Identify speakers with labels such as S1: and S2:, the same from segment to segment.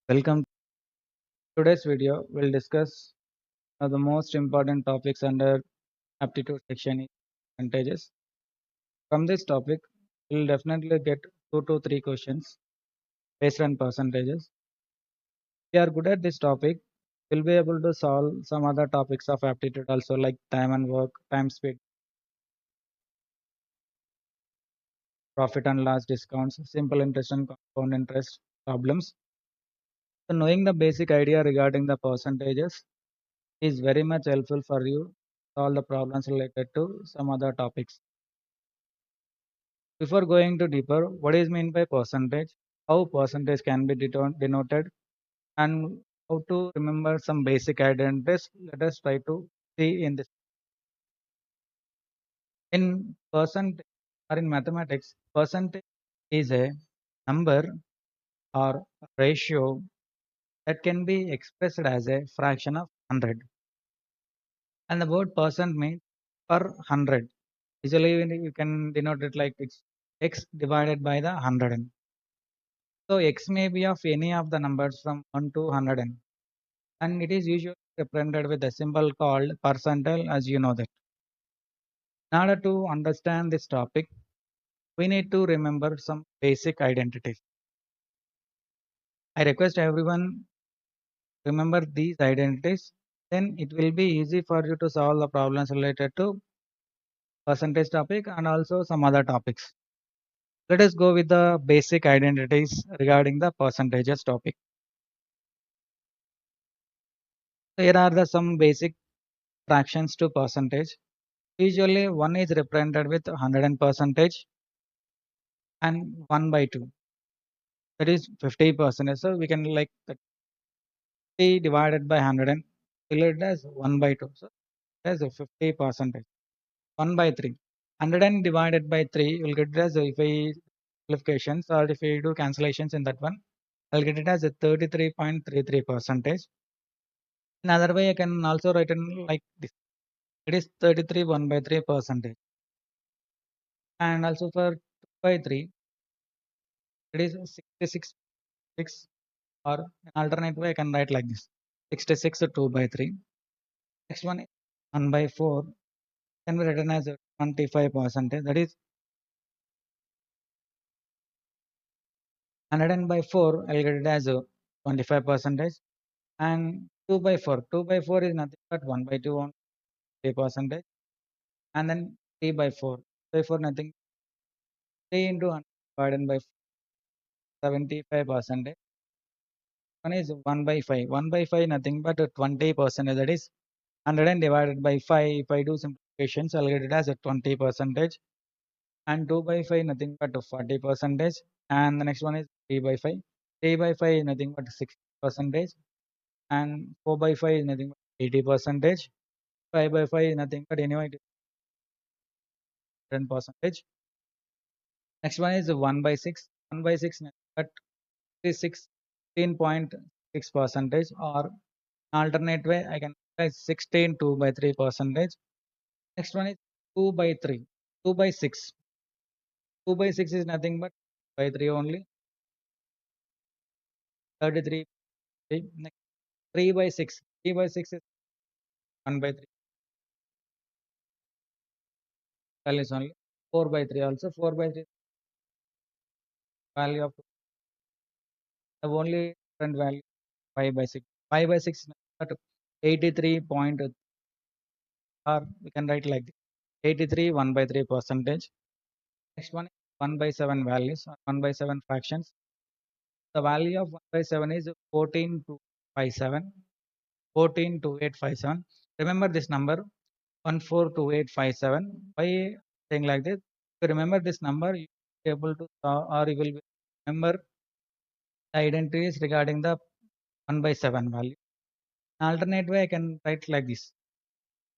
S1: Welcome. Today's video will discuss the most important topics under aptitude section is percentages. From this topic, we'll definitely get 2 to 3 questions based on percentages. If we are good at this topic, we'll be able to solve some other topics of aptitude also like time and work, time speed, profit and loss discounts, simple interest and compound interest problems. So knowing the basic idea regarding the percentages is very much helpful for you to solve the problems related to some other topics. Before going to deeper, what is meant by percentage, how percentage can be denoted, and how to remember some basic identities, let us try to see in this. In percent or in mathematics, percentage is a number or ratio that can be expressed as a fraction of 100. And the word percent means per 100. Usually you can denote it like it's x divided by the 100. So x may be of any of the numbers from 1 to 100, and it is usually represented with a symbol called percentile, as you know that. In order to understand this topic, we need to remember some basic identities. I request everyone remember these identities, then it will be easy for you to solve the problems related to percentage topic and also some other topics. Let us go with the basic identities regarding the percentages topic. Here are the some basic fractions to percentage. Usually one is represented with 100 percentage and 1 by 2. That is 50%. So we can like 50 divided by 100 and fill it as 1 by 2. So that's a 50%. 1 by 3. 100 divided by 3 will get it as if we simplifications or if we do cancellations in that one, I'll get it as a 33.33 percentage. Another way I can also write it like this. It is 33 1 by 3 percentage. And also for 2 by 3, it is 66 or an alternate way I can write like this. 66 2 by 3. Next one is 1 by 4 can be written as a 25%. That is 100 by 4 I'll get it as a 25%. And 2 by 4. 2 by 4 is nothing but 1 by 2 on 3%. And then 3 by 4. 3 by 4 nothing 3 into 100 divided by 75%. One is 1 by 5. 1 by 5 nothing but 20%. That is 100 divided by 5. If I do simplifications, I'll get it as a 20%. And 2 by 5 nothing but 40%. And the next one is 3 by 5. 3 by 5 is nothing but 60%. And 4 by 5 is nothing but 80%. 5 by 5 is nothing but anyway 10%. Next one is 1 by 6. 1 by 6 nothing but 16.6% or alternate way I can write 16 2 by 3%. Next one is 2 by 3. 2 by 6. 2 by 6 is nothing but by 3 only. 33. Next 3 by 6. 3 by 6 is 1 by 3 values only. 4 by 3 also. 4 by 3 value of the only different value 5 by 6. 5 by 6 is nothing but 83 point or we can write like this. 83 1 by 3%. Next one is 1 by 7 values or 1 by 7 fractions. The value of 1 by 7 is 14,257. 142857. Remember this number 142857. Why saying like this? If you remember this number, you will be able to or you will remember the identities regarding the 1 by 7 value. An alternate way I can write like this.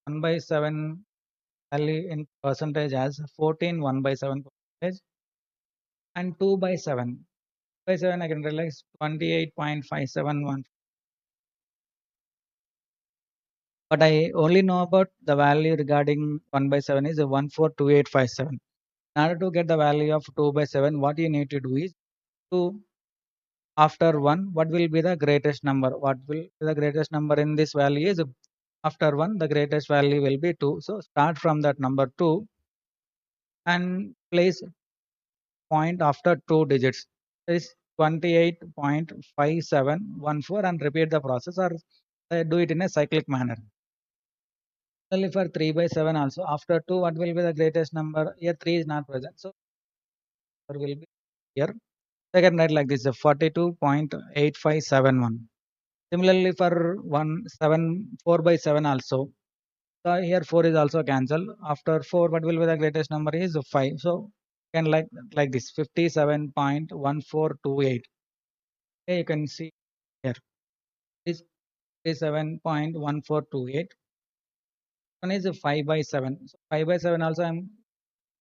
S1: 1 by 7 value in percentage as 14 1 by 7 percentage and 2 by 7. By 7 I can realize 28.571. But I only know about the value regarding 1 by 7 is 142857. In order to get the value of 2 by 7, what you need to do is to After 1, what will be the greatest number? What will be the greatest number in this value is after 1, the greatest value will be 2. So start from that number 2 and place point after 2 digits. That is 28.5714 and repeat the process or do it in a cyclic manner. Similarly, for 3 by 7 also, after 2, what will be the greatest number? Here 3 is not present. So there will be here. Second write like this, 42.8571. Similarly, for 4 by 7 also. So here 4 is also cancelled. After 4, what will be the greatest number is 5. So can like this 57.1428. Okay, you can see here is 57.1428. One is 5 by 7. So 5 by 7 also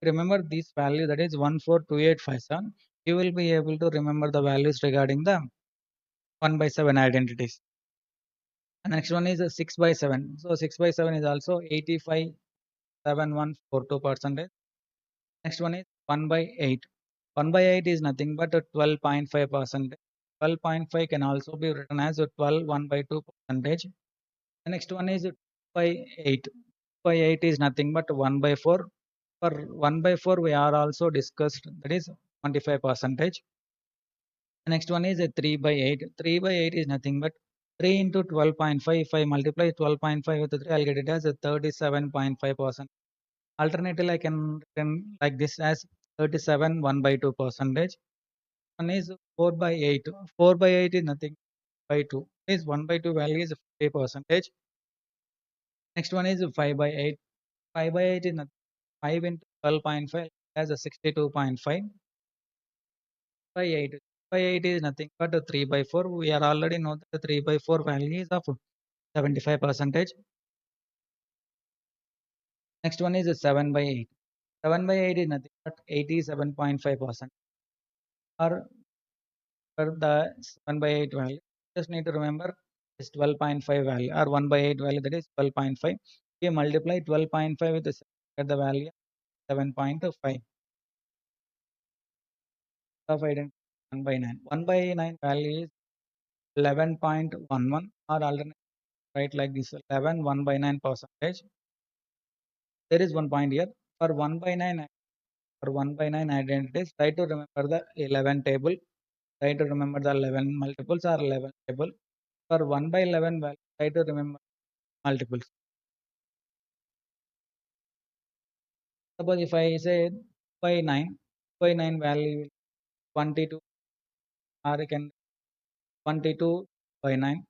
S1: remember this value, that is 142857. You will be able to remember the values regarding the 1 by 7 identities. And next one is a 6 by 7. So 6 by 7 is also 85.7142 percent. Next one is 1 by 8. 1 by 8 is nothing but a 12.5 percent. 12.5 can also be written as a 12 1 by 2 percentage. The next one is 2 by 8. 2 by 8 is nothing but 1 by 4. For 1 by 4 we are also discussed, that is 25 percentage. The next one is a 3 by 8. 3 by 8 is nothing but 3 into 12.5. If I multiply 12.5 with 3, I'll get it as a 37.5%. Alternatively, I can written like this as 37 1 by 2 percentage. One is 4 by 8. 4 by 8 is nothing by 2. Is 1 by 2 value is 50 percentage. Next one is 5 by 8. 5 by 8 is nothing. 5 into 12.5 as a 62.5 by 8. By 8 is nothing but a 3 by 4. We are already know that the 3 by 4 value is of 75 percentage. Next one is a 7 by 8. 7 by 8 is nothing but 87.5%. Or for the 7 by 8 value, just need to remember this 12.5 value or 1 by 8 value, that is 12.5. You multiply 12.5 with the get the value 7.5 of identity 1 by 9. 1 by 9 value is 11.11 or alternate right like this 11 1 by 9 percentage. There is one point here for 1 by 9 for 1 by 9 identities. Try to remember the 11 table. Try to remember the 11 multiples or 11 table. For 1 by 11 value, try to remember multiples. Suppose if I say 2 by 9 value will 22 or I can 22 by 9.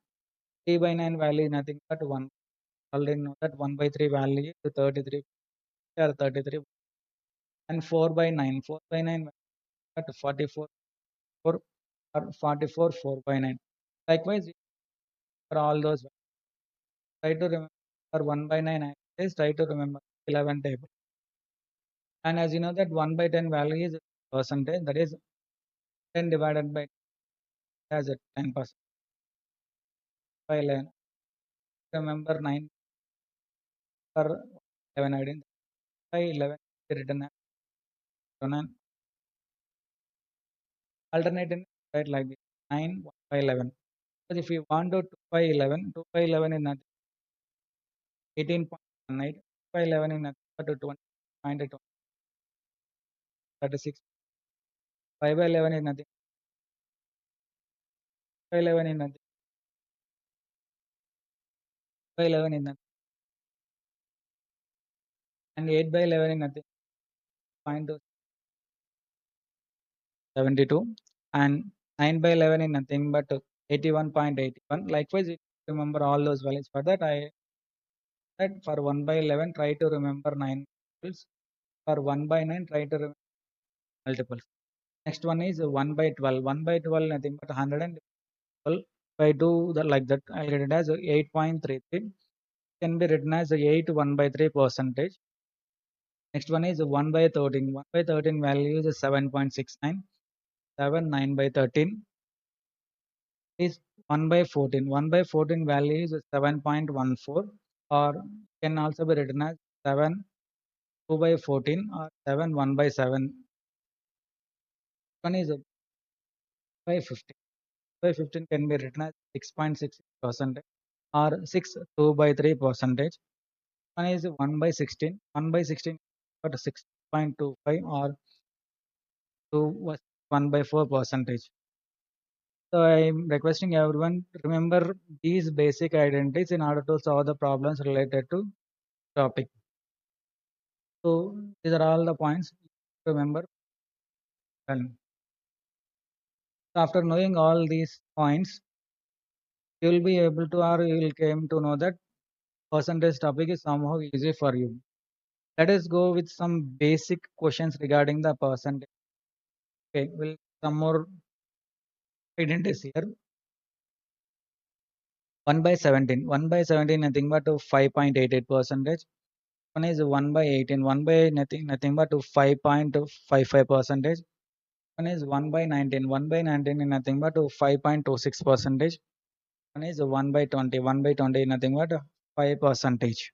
S1: 3 by 9 value is nothing but 1. Already know that 1 by 3 value is 33 or 33. And 4 by 9. 4 by 9 value at 44 4 or 44 4 by 9. Likewise, for all those, try to remember for 1 by 9 axis, try to remember 11 table. And as you know that 1 by 10 value is percentage, that is 10 divided by as a 10% by 11. Remember 9 for 11 identity by 11 written as 1 alternate right like this 9 1 by 11. But if you want to 2 by 11, 2 by 11 is nothing 18.18. 2 by 11 is nothing but 20.36. 5 by 11 is nothing. 5 by 11 is nothing. 5 by 11 is nothing. And 8 by 11 is nothing. 0.72. And 9 by 11 is nothing but 81.81. Likewise, if you remember all those values. For that, I said for 1 by 11, try to remember 9 multiples. For 1 by 9, try to remember multiples. Next one is 1 by 12. 1 by 12, nothing but 112. If I do that like that, I'll get it as 8.33. Can be written as 8 1 by 3 percentage. Next one is 1 by 13. 1 by 13 value is 7.69. 7 9 by 13 is 1 by 14. 1 by 14 value is 7.14 or can also be written as 7 2 by 14 or 7 1 by 7. One is by 50. by 15 can be written as 6.6% or 6 2 by 3 percentage. One is 1 by 16. 1 by 16 but 6.25 or 2 was 1 by 4 percentage. So I'm requesting everyone to remember these basic identities in order to solve the problems related to topic. So these are all the points to remember. And after knowing all these points, you will be able to or you will came to know that percentage topic is somehow easy for you. Let us go with some basic questions regarding the percentage. Okay, we'll some more identities here. 1 by 17. 1 by 17 nothing but to 5.88 percentage. One is 1 by 18. 1 by nothing but to 5.55 percentage. One is 1 by 19. 1 by 19 is nothing but to 5.26 percentage. One is 1 by 20. 1 by 20 is nothing but 5 percentage.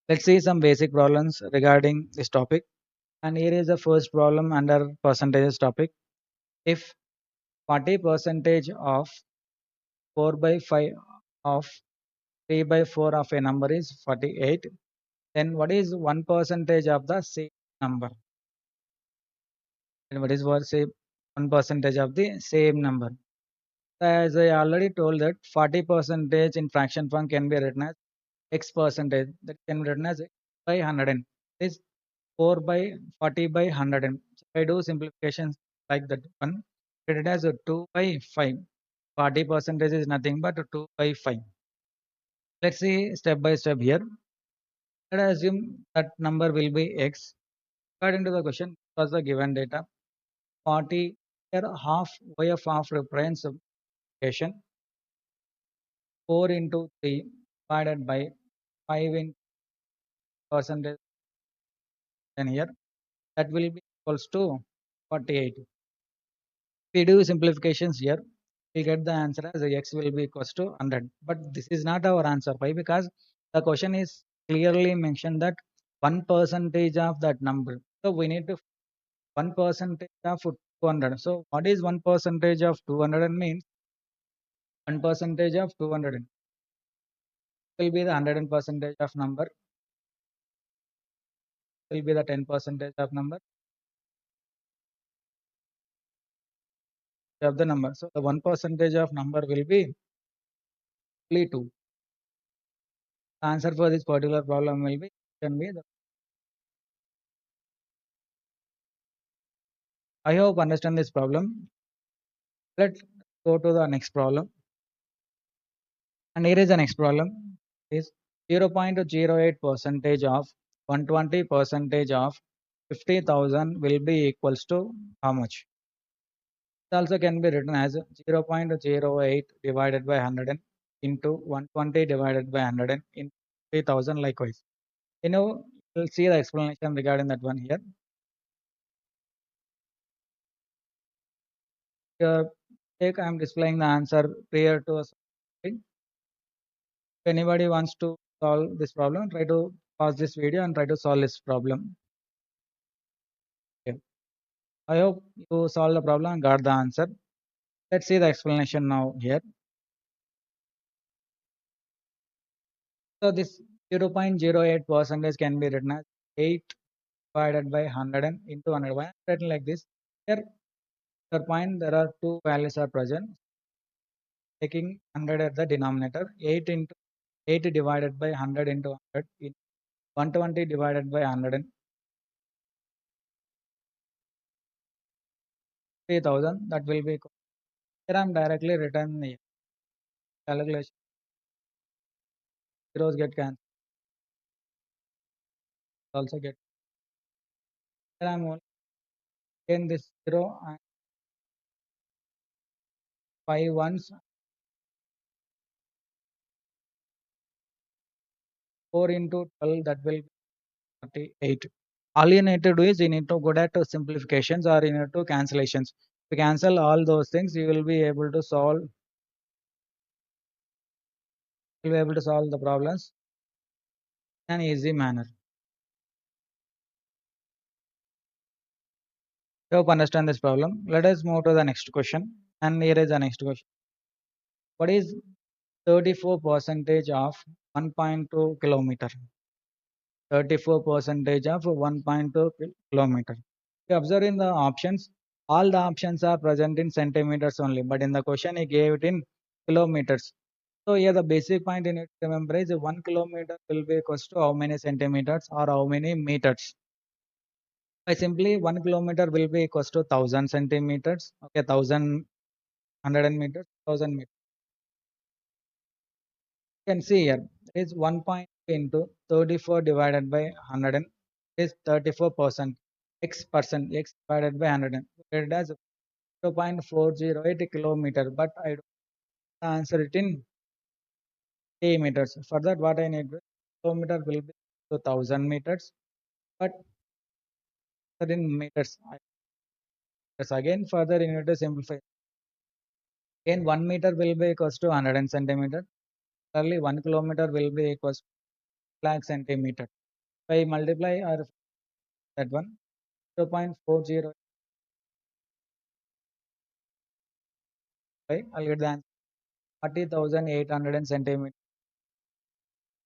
S1: Let's see some basic problems regarding this topic. And here is the first problem under percentages topic. If 40 percentage of 4 by 5 of 3 by 4 of a number is 48, then what is 1 percentage of the same number? And what is what say 1 percentage of the same number? As I already told that 40 percentage in fraction form can be written as x percentage, that can be written as x by 100. This 4 by 40 by 100. If I do simplifications like that one, it has a 2 by 5. 40 percentage is nothing but 2 by 5. Let's see step by step here. Let us assume that number will be x. According to the question, was the given data 40 here half y of half represents multiplication 4 into 3 divided by 5 in percentage, then here that will be equals to 48. We do simplifications here, we get the answer as x will be equals to 100. But this is not our answer. Why? Because the question is clearly mentioned that 1 percentage of that number. So we need to 1 percentage of 200. So what is 1 percentage of 200 means 1 percentage of 200 will be the 100 percentage of number, will be the 10 percentage of number of the number. So the 1 percentage of number will be only 2. The answer for this particular problem will be can be the, I hope understand this problem. Let's go to the next problem. And here is the next problem is 0.08 percentage of 120 percentage of 50,000 will be equals to how much? It also can be written as 0.08 divided by 100 into 120 divided by 100 in 3000 likewise. We'll see the explanation regarding that one here. Here, I am displaying the answer prior to us. If anybody wants to solve this problem, try to pause this video and try to solve this problem. Okay. I hope you solved the problem and got the answer. Let's see the explanation now here. So this 0.08 percentage can be written as 8 divided by 100 and into 100. Why written like this? Here, the point there are two values are present. Taking 100 at the denominator, 8 into 8 divided by 100 into 100 in 120 divided by 100 and 3000. That will be here. I'm directly written the calculation. Zeros get cancelled. Also get here. I'm only again this 0 and 5 ones. 4 into 12, that will be 48. All you need to do is you need to go back to simplifications or you need to cancellations. To cancel all those things, you will be able to solve. You will be able to solve the problems in an easy manner. I hope understand this problem. Let us move to the next question. And here is the next question. What is 34 percentage of 1.2 kilometer? 34 percentage of 1.2 kilometer. You observe in the options, all the options are present in centimeters only, but in the question he gave it in kilometers. So here the basic point you need to remember is 1 kilometer will be equals to how many centimeters or how many meters. By simply 1 kilometer will be equals to 1000 centimeters, okay, 1100 meters, 1000 meters. You can see here it is 1 point into 34 divided by 100 is 34%. X divided by 100. It as 0.408 kilometer, but I don't answer it in meters. For that, what I need kilometer will be 2000 meters, but in meters. Yes, again, further you need to simplify. Again, 1 meter will be equals to 100 centimeter. Early 1 kilometer will be equals to lakh centimeter. If I multiply or that one 0.405, I'll get the answer 40,800 centimeters.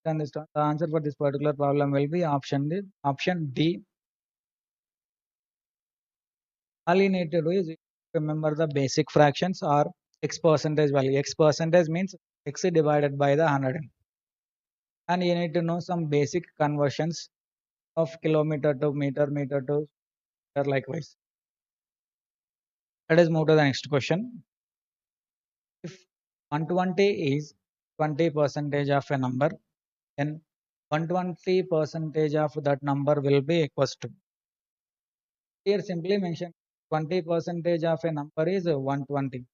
S1: Understand? The answer for this particular problem will be option D. All you need to do is remember the basic fractions or x percentage value. X percentage means x divided by the 100. And you need to know some basic conversions of kilometer to meter, meter to meter likewise. Let us move to the next question. If 120 is 20 percentage of a number, then 120 percentage of that number will be equals to. Here simply mention 20 percentage of a number is 120.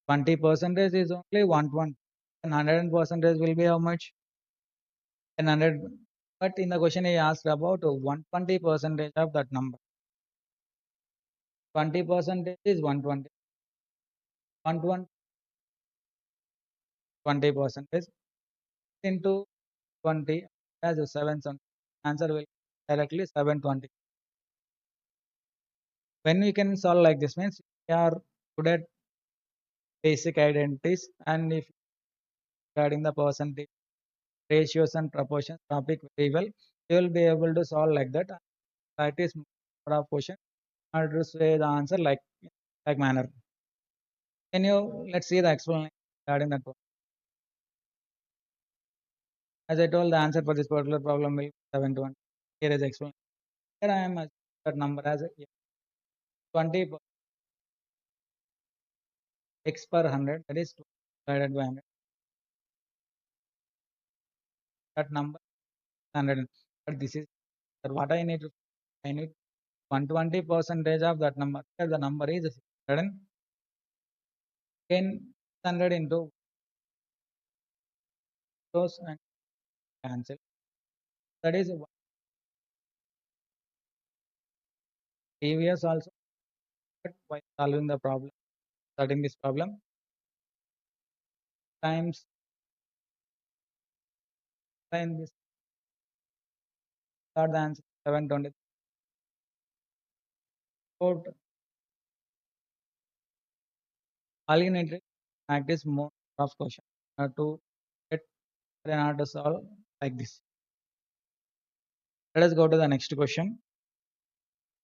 S1: 20 percentage is only 120. And 100 percentage will be how much? 100. But in the question he asked about 120 percentage of that number. 20 percentage is 120. 120 20 percentage into 20 as a 7 something. Answer will directly 720. When we can solve like this means we are good at basic identities, and if regarding the percentage ratios and proportions topic very well, you will be able to solve like that. Practice more of question or to say the answer like manner. Can you let's see the explanation regarding that one. As I told, the answer for this particular problem will be 720. Here is the explanation. Here I am assuming that number as 20 x per 100, that is 20 divided by 100. That number is 100. But this is what I need to. I need 120 percentage of that number. Here the number is 100. Again 100 into those and cancel. That is previous also. But while solving the problem, starting this problem times time this got the answer 720. So all you need to practice more of question to get an art to solve like this. Let us go to the next question.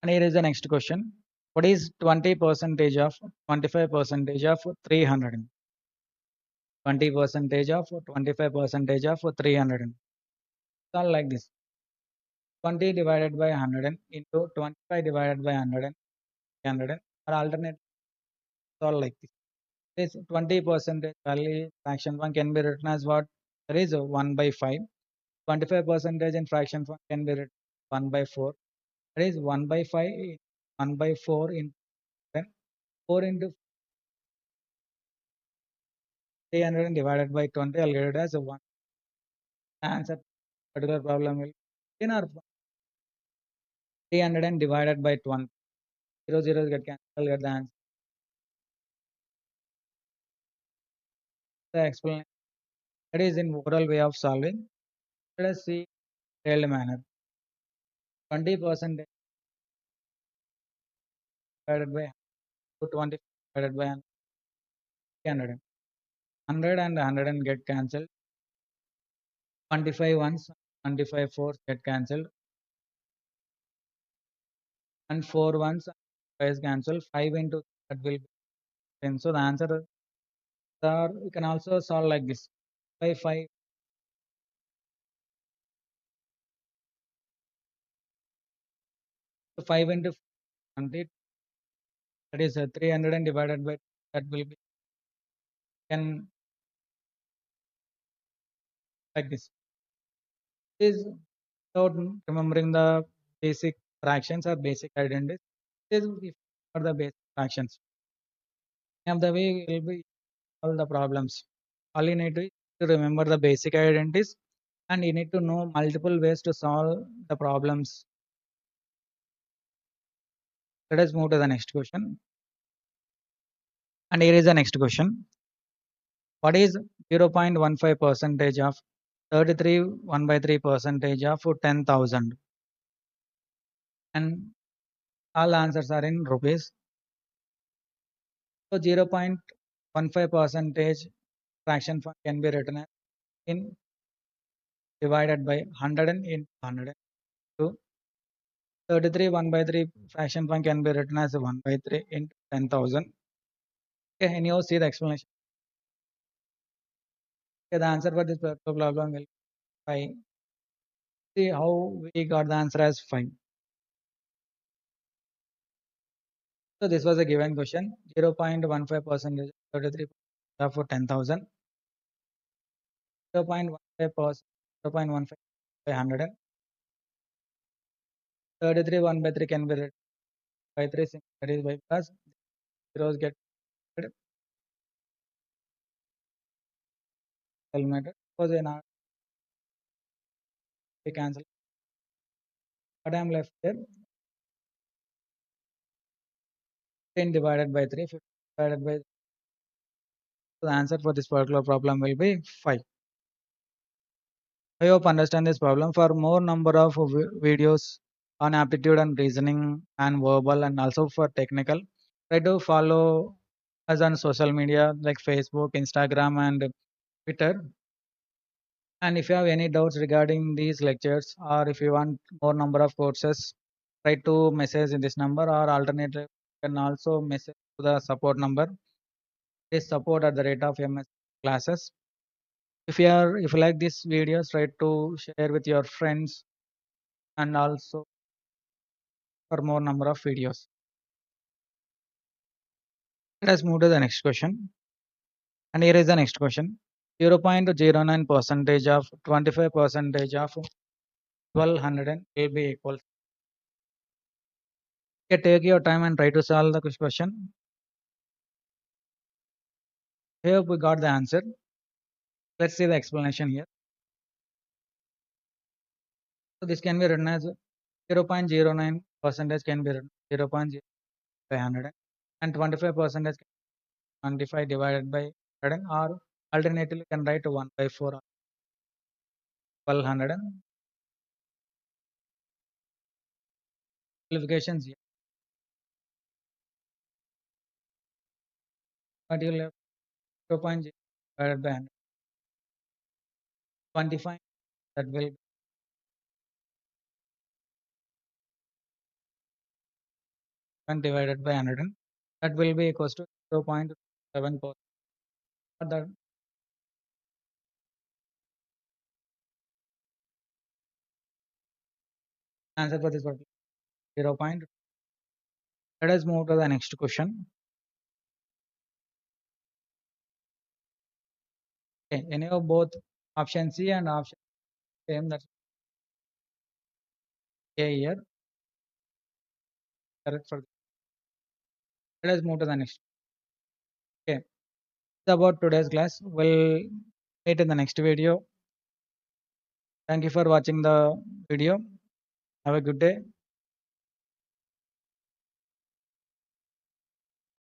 S1: And here is the next question. What is 20 percentage of 25 percentage of 300? 20 percentage of 25 percentage of 300. Solve like this. 20 divided by 100 into 25 divided by 100, 300, or alternate solve like this. This 20 percentage value fraction 1 can be written as what? There is 1 by 5. 25 percentage in fraction 1 can be written 1 by 4. That is 1 by 5, 1 by 4 into 10. 4 into 300 divided by 20, I'll get it as a 1. Answer particular problem will in our 300 and divided by 20. 0 0 get cancelled, get the answer. The explanation that is in overall way of solving. Let us see detailed manner. 20% divided by 20 divided by 100. 300. 100 and 100 and get cancelled. 25 ones, 25 fours get cancelled. And 4 ones, 5 is cancelled. 5 into that will be 10. So the answer are, you can also solve like this. 5, 5, so 5 into 20, that is 300 and divided by that will be 10 like this. Is without remembering the basic fractions or basic identities. This is for the basic fractions. And the way will be all the problems. All you need to remember the basic identities and you need to know multiple ways to solve the problems. Let us move to the next question. And here is the next question. What is 0.15 percentage of 33 1 by 3 percentage of 10,000? And all answers are in rupees. So 0.15 percentage fraction can be written as in divided by 100 and into 100. So 33 1 by 3 fraction point can be written as 1 by 3 into 10,000. Okay, and you see the explanation. Okay, the answer for this particular problem will be 5. See how we got the answer as 5. So this was a given question. 0.15 percentage 33 for 10,000. 0.15 percent 0.15 by 100. 33 1 by 3 can be written by 3 that is by plus zeros get calculated. Suppose in our we cancel. What I am left here 10 divided by 3, 50 divided by. So the answer for this particular problem will be 5. I hope understand this problem. For more number of videos on aptitude and reasoning and verbal and also for technical, try to follow us on social media like Facebook, Instagram, and Twitter. And if you have any doubts regarding these lectures or if you want more number of courses, try to message in this number or alternatively you can also message to the support number. Is support at the rate of MS classes. If you like these videos, try to share with your friends and also for more number of videos. Let us move to the next question. And here is the next question. 0.09 percentage of 25 percentage of 1200 will be equal. Okay, take your time and try to solve the question. Here we got the answer. Let's see the explanation here. So this can be written as 0.09 percentage can be written 0.0500 and 25 percentage 25 divided by 100 or alternatively can write 1 by 4 or 1200. Simplifications here. But you left 0.0 divided by 100. 25 that will be 1 divided by 100 that will be equals to 0.7%. The answer for this particular 0. Let us move to the next question. Okay, any of both option C and option same, that's A here. Correct for this. Let us move to the next. Okay, it's about today's class. We'll meet in the next video. Thank you for watching the video. Have a good day.